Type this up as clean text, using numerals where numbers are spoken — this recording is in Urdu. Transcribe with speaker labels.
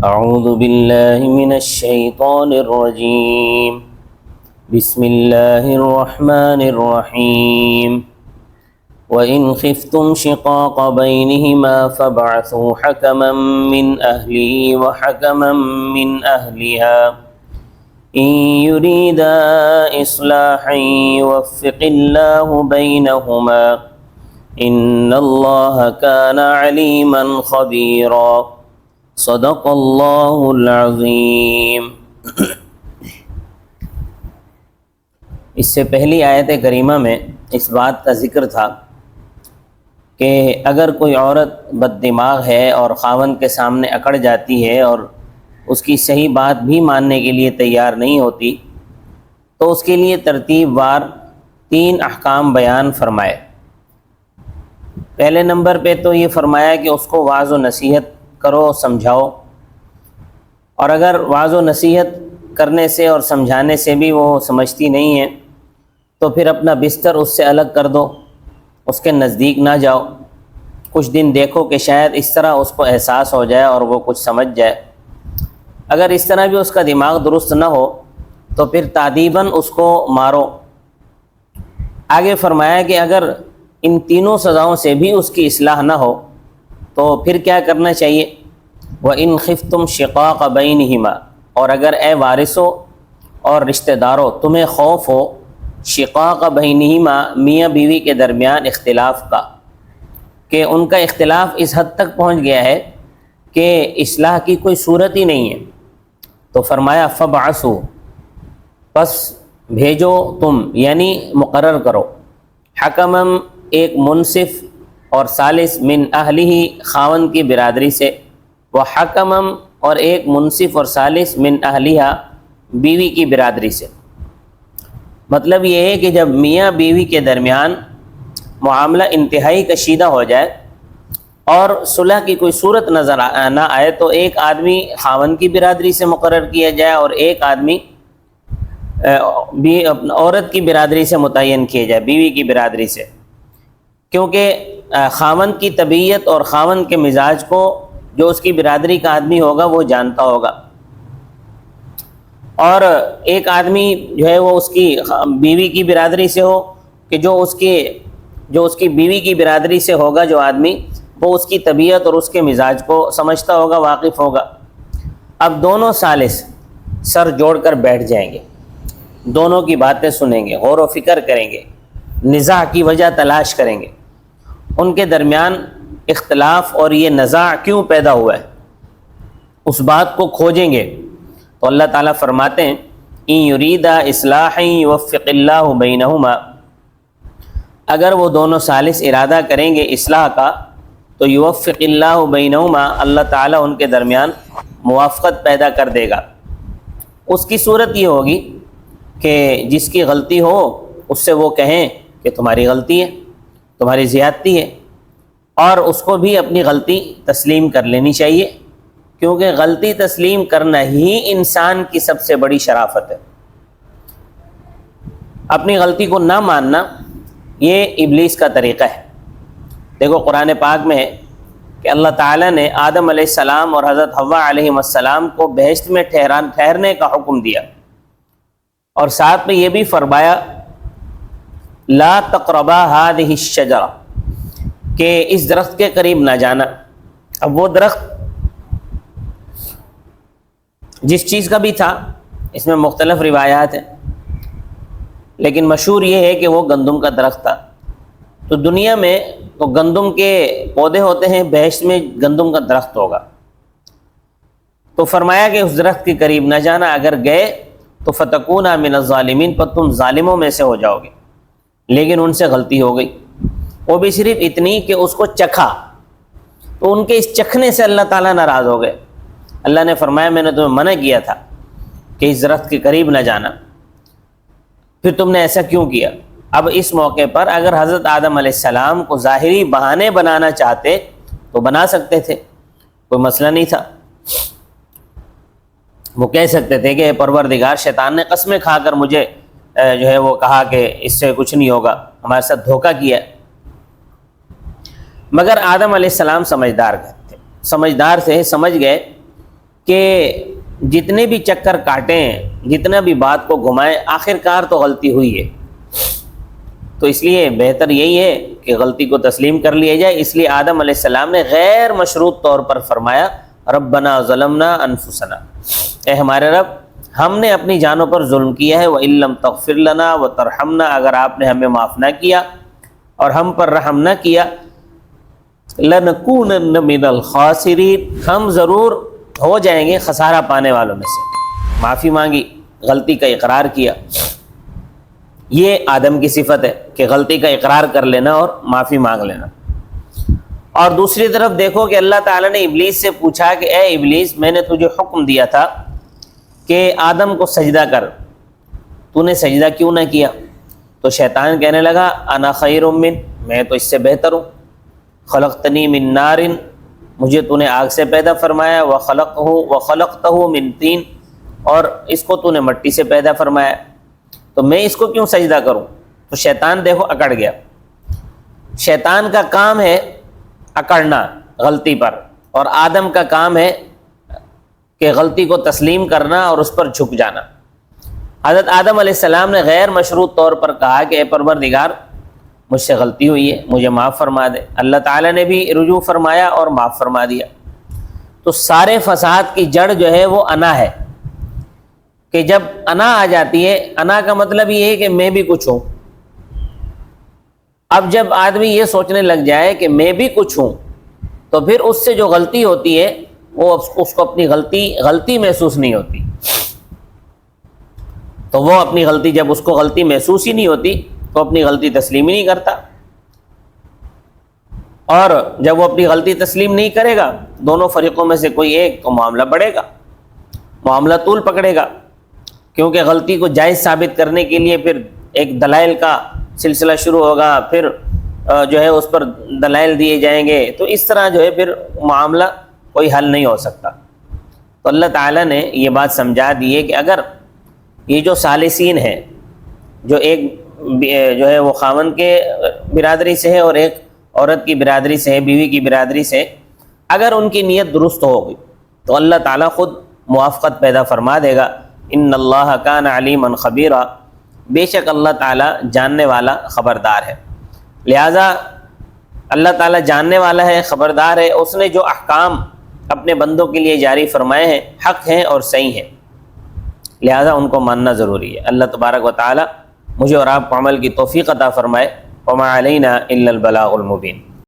Speaker 1: اعوذ باللہ من الشیطان الرجیم بسم اللہ الرحمن الرحیم وَإِنْ خِفْتُمْ شِقَاقَ بَيْنِهِمَا فَابْعَثُوا حَكَمًا مِّنْ أَهْلِهِ وَحَكَمًا مِّنْ أَهْلِهَا إِنْ يُرِيدَا إِصْلَاحًا يُوَفِّقِ اللَّهُ بَيْنَهُمَا إِنَّ اللَّهَ كَانَ عَلِيمًا خَبِيرًا صدق اللہ العظیم۔ اس سے پہلی آیت کریمہ میں اس بات کا ذکر تھا کہ اگر کوئی عورت بد دماغ ہے اور خاوند کے سامنے اکڑ جاتی ہے اور اس کی صحیح بات بھی ماننے کے لیے تیار نہیں ہوتی تو اس کے لیے ترتیب وار 3 احکام بیان فرمائے۔ پہلے نمبر پہ تو یہ فرمایا کہ اس کو واعظ و نصیحت کرو، سمجھاؤ، اور اگر واعظ و نصیحت کرنے سے اور سمجھانے سے بھی وہ سمجھتی نہیں ہے تو پھر اپنا بستر اس سے الگ کر دو، اس کے نزدیک نہ جاؤ، کچھ دن دیکھو کہ شاید اس طرح اس کو احساس ہو جائے اور وہ کچھ سمجھ جائے۔ اگر اس طرح بھی اس کا دماغ درست نہ ہو تو پھر تادیباً اس کو مارو۔ آگے فرمایا کہ اگر ان تینوں سزاؤں سے بھی اس کی اصلاح نہ ہو تو پھر کیا کرنا چاہیے؟ وَإِنْ خِفْتُمْ شِقَاقَ بَيْنِهِمَا، اور اگر اے وارثوں اور رشتہ داروں تمہیں خوف ہو شقاق بینہما، میاں بیوی کے درمیان اختلاف کا، کہ ان کا اختلاف اس حد تک پہنچ گیا ہے کہ اصلاح کی کوئی صورت ہی نہیں ہے، تو فرمایا فَابْعَثُوا، پس بھیجو تم، یعنی مقرر کرو، حکمم، ایک منصف، اور ثالث من اہلہ، خاوند کی برادری سے، وحکمم، اور ایک منصف اور ثالث من اہلیہ، بیوی کی برادری سے۔ مطلب یہ ہے کہ جب میاں بیوی کے درمیان معاملہ انتہائی کشیدہ ہو جائے اور صلح کی کوئی صورت نظر نہ آئے تو ایک آدمی خاوند کی برادری سے مقرر کیا جائے اور ایک آدمی عورت کی برادری سے متعین کیا جائے، بیوی کی برادری سے، کیونکہ خاوند کی طبیعت اور خاوند کے مزاج کو جو اس کی برادری کا آدمی ہوگا وہ جانتا ہوگا، اور ایک آدمی جو ہے وہ اس کی بیوی کی برادری سے ہو کہ جو اس کی بیوی کی برادری سے ہوگا جو آدمی، وہ اس کی طبیعت اور اس کے مزاج کو سمجھتا ہوگا، واقف ہوگا۔ اب دونوں ثالث سر جوڑ کر بیٹھ جائیں گے، دونوں کی باتیں سنیں گے، غور و فکر کریں گے، نزاع کی وجہ تلاش کریں گے، ان کے درمیان اختلاف اور یہ نزاع کیوں پیدا ہوا ہے اس بات کو کھوجیں گے۔ تو اللہ تعالیٰ فرماتے ہیں ان یریدا اصلاحا یوفق اللہ بینہما، اگر وہ دونوں ثالث ارادہ کریں گے اصلاح کا تو یوفق اللہ بینہما، اللہ تعالیٰ ان کے درمیان موافقت پیدا کر دے گا۔ اس کی صورت یہ ہوگی کہ جس کی غلطی ہو اس سے وہ کہیں کہ تمہاری غلطی ہے، تمہاری زیادتی ہے، اور اس کو بھی اپنی غلطی تسلیم کر لینی چاہیے، کیونکہ غلطی تسلیم کرنا ہی انسان کی سب سے بڑی شرافت ہے۔ اپنی غلطی کو نہ ماننا یہ ابلیس کا طریقہ ہے۔ دیکھو قرآن پاک میں ہے کہ اللہ تعالیٰ نے آدم علیہ السلام اور حضرت حوا علیہ السلام کو بہشت میں ٹھہرنے کا حکم دیا، اور ساتھ میں یہ بھی فرمایا لا تقربا هذه الشجرہ، کہ اس درخت کے قریب نہ جانا۔ اب وہ درخت جس چیز کا بھی تھا، اس میں مختلف روایات ہیں، لیکن مشہور یہ ہے کہ وہ گندم کا درخت تھا۔ تو دنیا میں تو گندم کے پودے ہوتے ہیں، بہشت میں گندم کا درخت ہوگا، تو فرمایا کہ اس درخت کے قریب نہ جانا، اگر گئے تو فتکونا من الظالمین، پر تم ظالموں میں سے ہو جاؤ گے۔ لیکن ان سے غلطی ہو گئی، وہ بھی صرف اتنی کہ اس کو چکھا، تو ان کے اس چکھنے سے اللہ تعالیٰ ناراض ہو گئے۔ اللہ نے فرمایا میں نے تمہیں منع کیا تھا کہ اس درخت کے قریب نہ جانا، پھر تم نے ایسا کیوں کیا؟ اب اس موقع پر اگر حضرت آدم علیہ السلام کو ظاہری بہانے بنانا چاہتے تو بنا سکتے تھے، کوئی مسئلہ نہیں تھا۔ وہ کہہ سکتے تھے کہ پروردگار، شیطان نے قسمیں کھا کر مجھے جو ہے وہ کہا کہ اس سے کچھ نہیں ہوگا، ہمارے ساتھ دھوکہ کیا۔ مگر آدم علیہ السلام سمجھدار تھے، سمجھ گئے کہ جتنے بھی چکر کاٹیں، جتنا بھی بات کو گھمائیں، آخر کار تو غلطی ہوئی ہے۔ تو اس لیے بہتر یہی ہے کہ غلطی کو تسلیم کر لیا جائے۔ اس لیے آدم علیہ السلام نے غیر مشروط طور پر فرمایا ربنا ظلمنا انفسنا، اے ہمارے رب ہم نے اپنی جانوں پر ظلم کیا ہے، وَإِن لَّمْ تَغْفِرْ لَنَا وَتَرْحَمْنَا، اگر آپ نے ہمیں معاف نہ کیا اور ہم پر رحم نہ کیا، لَنَكُونَنَّ مِنَ الْخَاسِرِينَ، ہم ضرور ہو جائیں گے خسارہ پانے والوں میں سے۔ معافی مانگی، غلطی کا اقرار کیا، یہ آدم کی صفت ہے کہ غلطی کا اقرار کر لینا اور معافی مانگ لینا۔ اور دوسری طرف دیکھو کہ اللہ تعالیٰ نے ابلیس سے پوچھا کہ اے ابلیس، میں نے تجھے حکم دیا تھا کہ آدم کو سجدہ کر، تو نے سجدہ کیوں نہ کیا؟ تو شیطان کہنے لگا انا خیر من، میں تو اس سے بہتر ہوں، خلقتنی من نار، مجھے تو نے آگ سے پیدا فرمایا، وخلقتہ من طین، اور اس کو تو نے مٹی سے پیدا فرمایا، تو میں اس کو کیوں سجدہ کروں؟ تو شیطان دیکھو اکڑ گیا۔ شیطان کا کام ہے اکڑنا غلطی پر، اور آدم کا کام ہے کہ غلطی کو تسلیم کرنا اور اس پر جھک جانا۔ حضرت آدم علیہ السلام نے غیر مشروط طور پر کہا کہ اے پروردگار مجھ سے غلطی ہوئی ہے، مجھے معاف فرما دے۔ اللہ تعالیٰ نے بھی رجوع فرمایا اور معاف فرما دیا۔ تو سارے فساد کی جڑ جو ہے وہ انا ہے، کہ جب انا آ جاتی ہے، انا کا مطلب یہ ہے کہ میں بھی کچھ ہوں۔ اب جب آدمی یہ سوچنے لگ جائے کہ میں بھی کچھ ہوں، تو پھر اس سے جو غلطی ہوتی ہے وہ اس کو اپنی غلطی محسوس نہیں ہوتی۔ تو وہ اپنی غلطی، جب اس کو غلطی محسوس ہی نہیں ہوتی تو اپنی غلطی تسلیم ہی نہیں کرتا، اور جب وہ اپنی غلطی تسلیم نہیں کرے گا، دونوں فریقوں میں سے کوئی ایک، تو معاملہ بڑھے گا، معاملہ طول پکڑے گا، کیونکہ غلطی کو جائز ثابت کرنے کے لیے پھر ایک دلائل کا سلسلہ شروع ہوگا، پھر جو ہے اس پر دلائل دیے جائیں گے، تو اس طرح جو ہے پھر معاملہ کوئی حل نہیں ہو سکتا۔ تو اللہ تعالیٰ نے یہ بات سمجھا دی ہے کہ اگر یہ جو ثالثین ہیں، جو ایک جو ہے وہ خاوند کے برادری سے ہے اور ایک عورت کی برادری سے ہے، بیوی کی برادری سے، اگر ان کی نیت درست ہوگی تو اللہ تعالیٰ خود موافقت پیدا فرما دے گا۔ ان اللہ کان علیما خبیرا، بے شک اللہ تعالیٰ جاننے والا خبردار ہے۔ لہٰذا اللہ تعالیٰ جاننے والا ہے، خبردار ہے، اس نے جو احکام اپنے بندوں کے لیے جاری فرمائے ہیں حق ہیں اور صحیح ہیں، لہٰذا ان کو ماننا ضروری ہے۔ اللہ تبارک و تعالیٰ مجھے اور آپ کو عمل کی توفیق عطا فرمائے۔ وما علینا الا البلاغ المبین۔